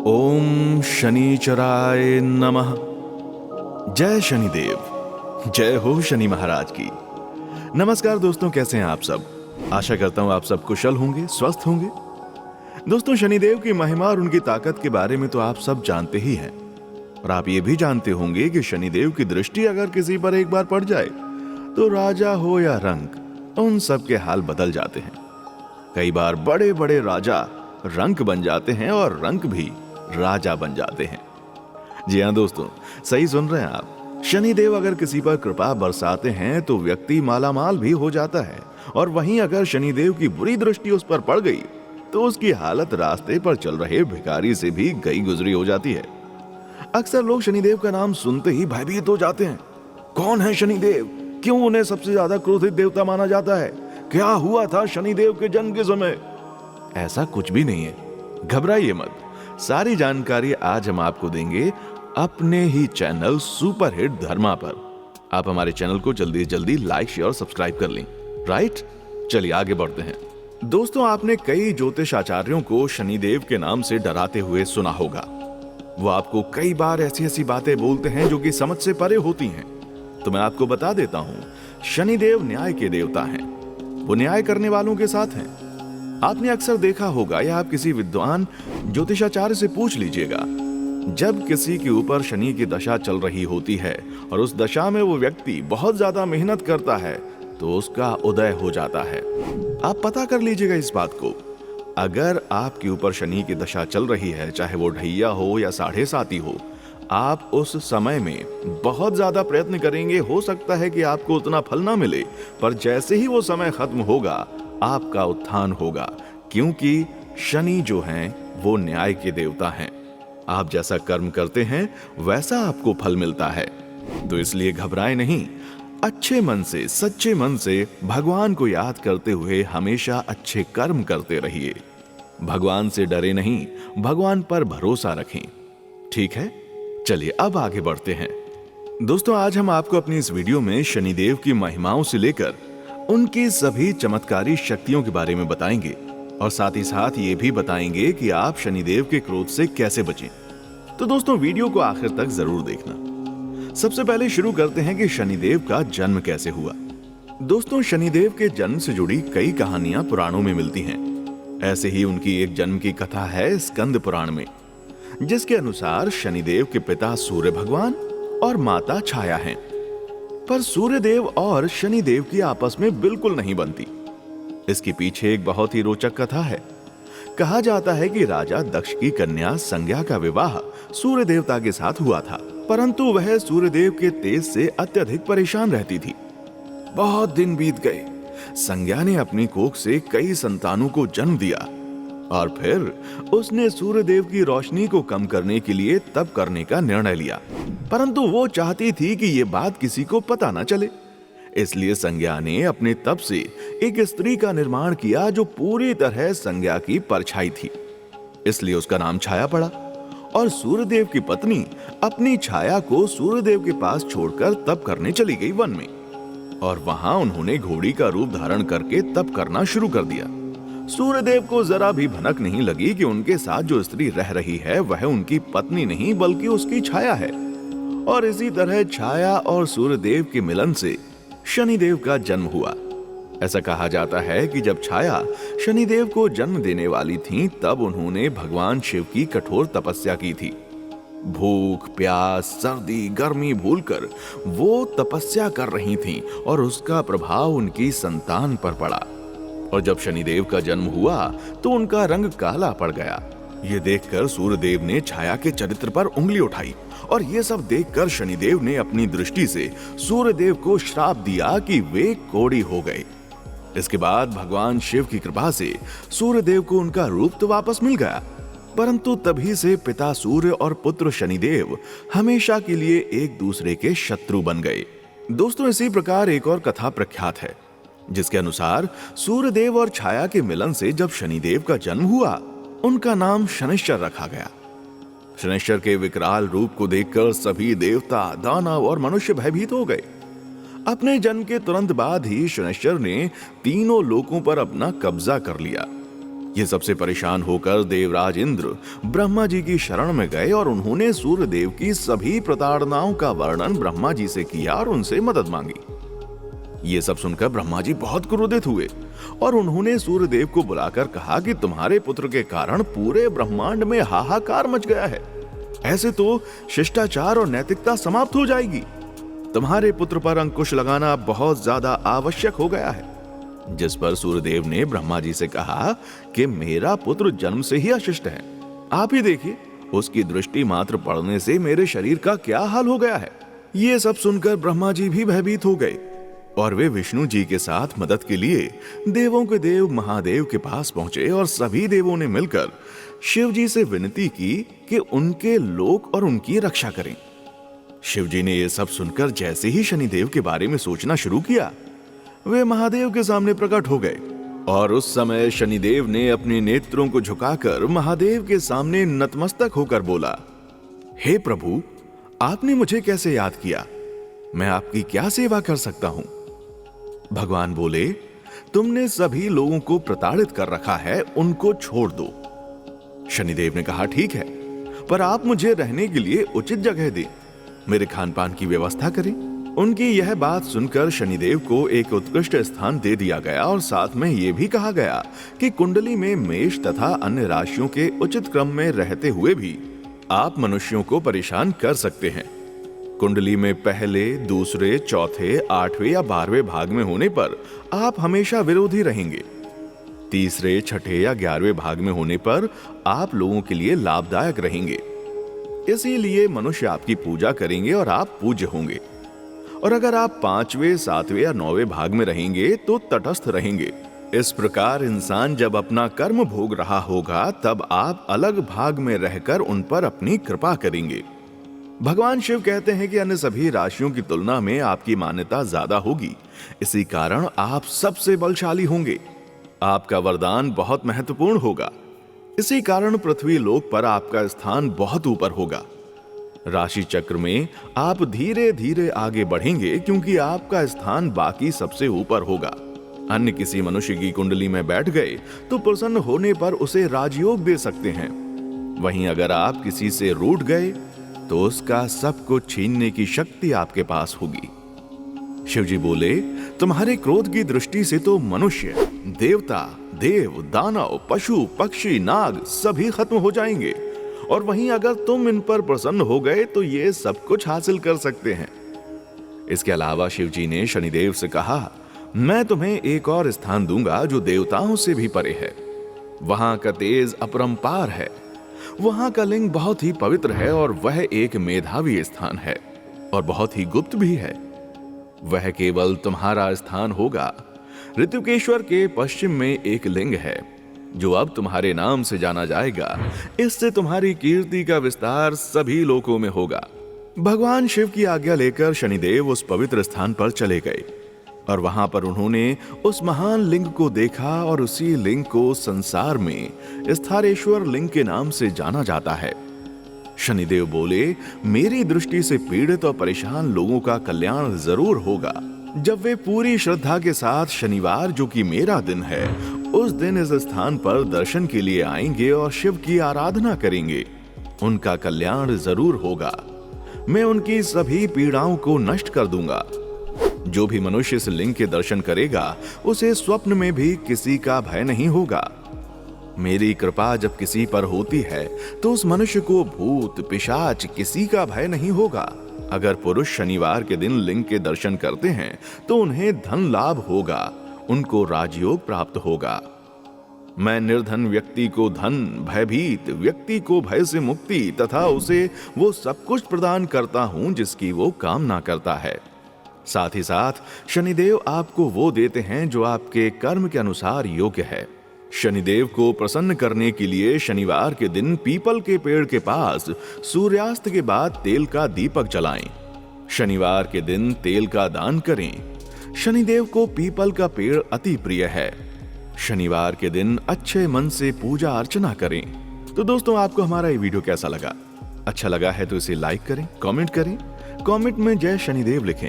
ओम शनिचराय नमः। जय शनिदेव, जय हो शनि महाराज की। नमस्कार दोस्तों, कैसे हैं आप सब? आशा करता हूं आप सब कुशल होंगे, स्वस्थ होंगे। दोस्तों, शनिदेव की महिमा और उनकी ताकत के बारे में तो आप सब जानते ही हैं, और आप ये भी जानते होंगे कि शनिदेव की दृष्टि अगर किसी पर एक बार पड़ जाए तो राजा हो या रंक, उन सब के हाल बदल जाते हैं। कई बार बड़े बड़े राजा रंक बन जाते हैं और रंक भी राजा बन जाते हैं। जी हाँ दोस्तों, सही सुन रहे हैं आप। शनिदेव अगर किसी पर कृपा बरसाते हैं तो व्यक्ति मालामाल भी हो जाता है, और वहीं अगर शनिदेव की बुरी दृष्टि उस पर पड़ गई तो उसकी हालत रास्ते पर चल रहे भिखारी से भी गई गुजरी हो जाती है। अक्सर लोग शनिदेव का नाम सुनते ही भयभीत हो जाते हैं। कौन है शनिदेव? क्यों उन्हें सबसे ज्यादा क्रोधित देवता माना जाता है? क्या हुआ था शनिदेव के जन्म के समय? ऐसा कुछ भी नहीं है, घबराइए मत। सारी जानकारी आज हम आपको देंगे अपने ही चैनल सुपरहिट धर्मा पर। आप हमारे चैनल को जल्दी से जल्दी लाइक, शेयर और सब्सक्राइब कर लें। राइट, चलिए आगे बढ़ते हैं। दोस्तों, आपने कई ज्योतिष आचार्यों को शनिदेव के नाम से डराते हुए सुना होगा। वो आपको कई बार ऐसी ऐसी बातें बोलते हैं जो कि समझ से परे होती हैं। तो मैं आपको बता देता हूं, शनिदेव न्याय के देवता हैं। वो न्याय करने वालों के साथ हैं। आपने अक्सर देखा होगा, या आप किसी विद्वान ज्योतिषाचार्य से पूछ लीजिएगा, जब किसी के ऊपर शनि की दशा चल रही होती है और उस दशा में वो व्यक्ति बहुत ज्यादा मेहनत करता है तो उसका उदय हो जाता है। आप पता कर लीजिएगा इस बात को। अगर आपके ऊपर शनि की दशा चल रही है, चाहे वो ढैया हो या 7.5 हो, आप उस समय में बहुत ज्यादा प्रयत्न करेंगे। हो सकता है कि आपको उतना फल ना मिले, पर जैसे ही वो समय खत्म होगा आपका उत्थान होगा, क्योंकि शनि जो हैं वो न्याय के देवता हैं। आप जैसा कर्म करते हैं वैसा आपको फल मिलता है। तो इसलिए घबराएं नहीं, अच्छे मन से, सच्चे मन से भगवान को याद करते हुए हमेशा अच्छे कर्म करते रहिए। भगवान से डरे नहीं, भगवान पर भरोसा रखें। ठीक है, चलिए अब आगे बढ़ते हैं। दोस्तों, आज हम आपको अपनी इस वीडियो में शनिदेव की महिमाओं से लेकर उनकी सभी चमत्कारी शक्तियों के बारे में बताएंगे, और साथ ही साथ ये भी बताएंगे कि आप शनिदेव के क्रोध से कैसे बचें। तो दोस्तों, वीडियो को आखिर तक जरूर देखना। सबसे पहले शुरू करते हैं कि शनिदेव का जन्म कैसे हुआ। दोस्तों, शनिदेव के जन्म से जुड़ी कई कहानियां पुराणों में मिलती हैं। ऐसे ही उनकी एक जन्म की कथा है स्कंद पुराण में, जिसके अनुसार शनिदेव के पिता सूर्य भगवान और माता छाया हैं। पर सूर्यदेव और शनिदेव की आपस में बिल्कुल नहीं बनती। इसके पीछे एक बहुत ही रोचक कथा है। कहा जाता है कि राजा दक्ष की कन्या संज्ञा का विवाह सूर्य देवता के साथ हुआ था, परंतु वह सूर्यदेव के तेज से अत्यधिक परेशान रहती थी। बहुत दिन बीत गए। संज्ञा ने अपनी कोख से कई संतानों को जन्म दिया, और फिर उसने सूर्यदेव की रोशनी को कम करने के लिए तप करने का निर्णय लिया, परंतु वो चाहती थी कि ये बात किसी को पता न चले। इसलिए संज्ञा ने अपने तप से एक स्त्री का निर्माण किया जो पूरी तरह संज्ञा की परछाई थी। इसलिए उसका नाम छाया पड़ा, और सूर्यदेव की पत्नी अपनी छाया को सूर्यदेव के पास छोड़कर तप करने चली गई वन में, और वहां उन्होंने घोड़ी का रूप धारण करके तप करना शुरू कर दिया। सूर्यदेव को जरा भी भनक नहीं लगी कि उनके साथ जो स्त्री रह रही है वह उनकी पत्नी नहीं बल्कि उसकी छाया है। और इसी तरह छाया और सूर्यदेव के मिलन से शनिदेव का जन्म हुआ। ऐसा कहा जाता है कि जब छाया शनिदेव को जन्म देने वाली थीं, तब उन्होंने भगवान शिव की कठोर तपस्या की थी। भूख, प्यास, सर्दी, गर्मी भूलकर वो तपस्या कर रही थीं, और उसका प्रभाव उनकी संतान पर पड़ा। और जब शनिदेव का जन्म हुआ तो उनका रंग काला पड़ गया। ये देखकर सूर्यदेव ने छाया के चरित्र पर उंगली उठाई, और ये सब देखकर शनिदेव ने अपनी दृष्टि से सूर्यदेव को श्राप दिया कि वे कोढ़ी हो गए। इसके बाद भगवान शिव की कृपा से सूर्यदेव को उनका रूप तो वापस मिल गया, परंतु तभी से पिता सूर्य और पुत्र शनिदेव हमेशा के लिए एक दूसरे के शत्रु बन गए। दोस्तों, इसी प्रकार एक और कथा प्रख्यात है, जिसके अनुसार सूर्यदेव और छाया के मिलन से जब शनिदेव का जन्म हुआ, उनका नाम शनिश्चर रखा गया। शनिश्चर के विकराल रूप को देखकर सभी देवता, दानव और मनुष्य भयभीत हो गए। अपने जन्म के तुरंत बाद ही शनिश्चर ने तीनों लोकों पर अपना कब्जा कर लिया। ये सबसे परेशान होकर देवराज इंद्र ब्रह्मा जी की शरण में गए और उन्होंने सूर्य देव की सभी प्रताड़नाओं का वर्णन ब्रह्मा जी से किया और उनसे मदद मांगी। ये सब सुनकर ब्रह्मा जी बहुत क्रोधित हुए और उन्होंने सूर्य देव को बुलाकर कहा कि तुम्हारे पुत्र के कारण पूरे ब्रह्मांड में हाहाकार मच गया है। ऐसे तो शिष्टाचार और नैतिकता समाप्त हो जाएगी। तुम्हारे पुत्र पर अंकुश लगाना बहुत ज्यादा आवश्यक हो गया है। जिस पर सूर्यदेव ने ब्रह्मा जी से कहा कि मेरा पुत्र जन्म से ही अशिष्ट है। आप ही देखिए, उसकी दृष्टि मात्र पड़ने से मेरे शरीर का क्या हाल हो गया है। ये सब सुनकर ब्रह्मा जी भी भयभीत हो गए और वे विष्णु जी के साथ मदद के लिए देवों के देव महादेव के पास पहुंचे और सभी देवों ने मिलकर शिव जी से विनती की कि उनके लोक और उनकी रक्षा करें। शिव जी ने यह सब सुनकर जैसे ही शनिदेव के बारे में सोचना शुरू किया, वे महादेव के सामने प्रकट हो गए और उस समय शनिदेव ने अपने नेत्रों को झुकाकर महादेव के सामने नतमस्तक होकर बोला, हे प्रभु, आपने मुझे कैसे याद किया? मैं आपकी क्या सेवा कर सकता हूं? भगवान बोले, तुमने सभी लोगों को प्रताड़ित कर रखा है, उनको छोड़ दो। शनिदेव ने कहा, ठीक है, पर आप मुझे रहने के लिए उचित जगह दें, मेरे खान पान की व्यवस्था करें। उनकी यह बात सुनकर शनिदेव को एक उत्कृष्ट स्थान दे दिया गया और साथ में यह भी कहा गया कि कुंडली में मेष तथा अन्य राशियों के उचित क्रम में रहते हुए भी आप मनुष्यों को परेशान कर सकते हैं। कुंडली में पहले, दूसरे, चौथे, 8वें या 12वें भाग में होने पर आप हमेशा विरोधी रहेंगे। तीसरे, छठे या 11वें भाग में होने पर आप लोगों के लिए लाभदायक रहेंगे। इसीलिए मनुष्य आपकी पूजा करेंगे और आप पूज्य होंगे। और अगर आप 5वें, 7वें या 9वें भाग में रहेंगे तो तटस्थ रहेंगे। इस प्रकार इंसान जब अपना कर्म भोग रहा होगा तब आप अलग भाग में रहकर उन पर अपनी कृपा करेंगे। भगवान शिव कहते हैं कि अन्य सभी राशियों की तुलना में आपकी मान्यता ज्यादा होगी, इसी कारण आप सबसे बलशाली होंगे। आपका वरदान बहुत महत्वपूर्ण होगा, इसी कारण पृथ्वी लोक पर आपका स्थान बहुत ऊपर होगा। राशि चक्र में आप धीरे धीरे आगे बढ़ेंगे क्योंकि आपका स्थान बाकी सबसे ऊपर होगा। अन्य किसी मनुष्य की कुंडली में बैठ गए तो प्रसन्न होने पर उसे राजयोग दे सकते हैं। वहीं अगर आप किसी से रूठ गए तो उसका सब कुछ छीनने की शक्ति आपके पास होगी। शिवजी बोले, तुम्हारे क्रोध की दृष्टि से तो मनुष्य, देवता, देव, दानव, पशु, पक्षी, नाग सभी खत्म हो जाएंगे, और वहीं अगर तुम इन पर प्रसन्न हो गए तो ये सब कुछ हासिल कर सकते हैं। इसके अलावा शिवजी ने शनिदेव से कहा, मैं तुम्हें एक और स्थान दूंगा जो देवताओं से भी परे है। वहां का तेज अपरंपार है, वहां का लिंग बहुत ही पवित्र है और वह एक मेधावी स्थान है और बहुत ही गुप्त भी है। वह केवल तुम्हारा स्थान होगा। ऋतुकेश्वर के पश्चिम में एक लिंग है जो अब तुम्हारे नाम से जाना जाएगा। इससे तुम्हारी कीर्ति का विस्तार सभी लोकों में होगा। भगवान शिव की आज्ञा लेकर शनिदेव उस पवित्र स्थान पर चले गए और वहां पर उन्होंने उस महान लिंग को देखा और उसी लिंग को संसार में स्थारेश्वर लिंग के नाम से जाना जाता है। शनिदेव बोले, मेरी दृष्टि से पीड़ित और परेशान लोगों का कल्याण जरूर होगा। जब वे पूरी श्रद्धा के साथ शनिवार, जो कि मेरा दिन है, उस दिन इस स्थान पर दर्शन के लिए आएंगे और शिव की आराधना करेंगे, उनका कल्याण जरूर होगा। मैं उनकी सभी पीड़ाओं को नष्ट कर दूंगा। जो भी मनुष्य इस लिंग के दर्शन करेगा उसे स्वप्न में भी किसी का भय नहीं होगा। मेरी कृपा जब किसी पर होती है तो उस मनुष्य को भूत, पिशाच किसी का भय नहीं होगा। अगर पुरुष शनिवार के दिन लिंग के दर्शन करते हैं तो उन्हें धन लाभ होगा, उनको राजयोग प्राप्त होगा। मैं निर्धन व्यक्ति को धन, भयभीत व्यक्ति को भय से मुक्ति तथा उसे वो सब कुछ प्रदान करता हूं जिसकी वो कामना करता है। साथ ही साथ शनिदेव आपको वो देते हैं जो आपके कर्म के अनुसार योग्य है। शनिदेव को प्रसन्न करने के लिए शनिवार के दिन पीपल के पेड़ के पास सूर्यास्त के बाद तेल का दीपक जलाएं। शनिवार के दिन तेल का दान करें। शनिदेव को पीपल का पेड़ अति प्रिय है। शनिवार के दिन अच्छे मन से पूजा अर्चना करें। तो दोस्तों, आपको हमारा ये वीडियो कैसा लगा? अच्छा लगा है तो इसे लाइक करें, कमेंट करें, कमेंट में जय शनिदेव लिखें।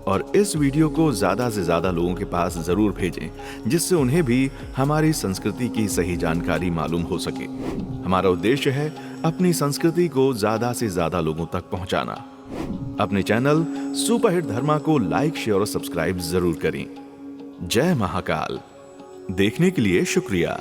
और इस वीडियो को ज्यादा से ज्यादा लोगों के पास जरूर भेजें, जिससे उन्हें भी हमारी संस्कृति की सही जानकारी मालूम हो सके। हमारा उद्देश्य है अपनी संस्कृति को ज्यादा से ज्यादा लोगों तक पहुंचाना। अपने चैनल सुपरहिट धर्मा को लाइक, शेयर और सब्सक्राइब जरूर करें। जय महाकाल। देखने के लिए शुक्रिया।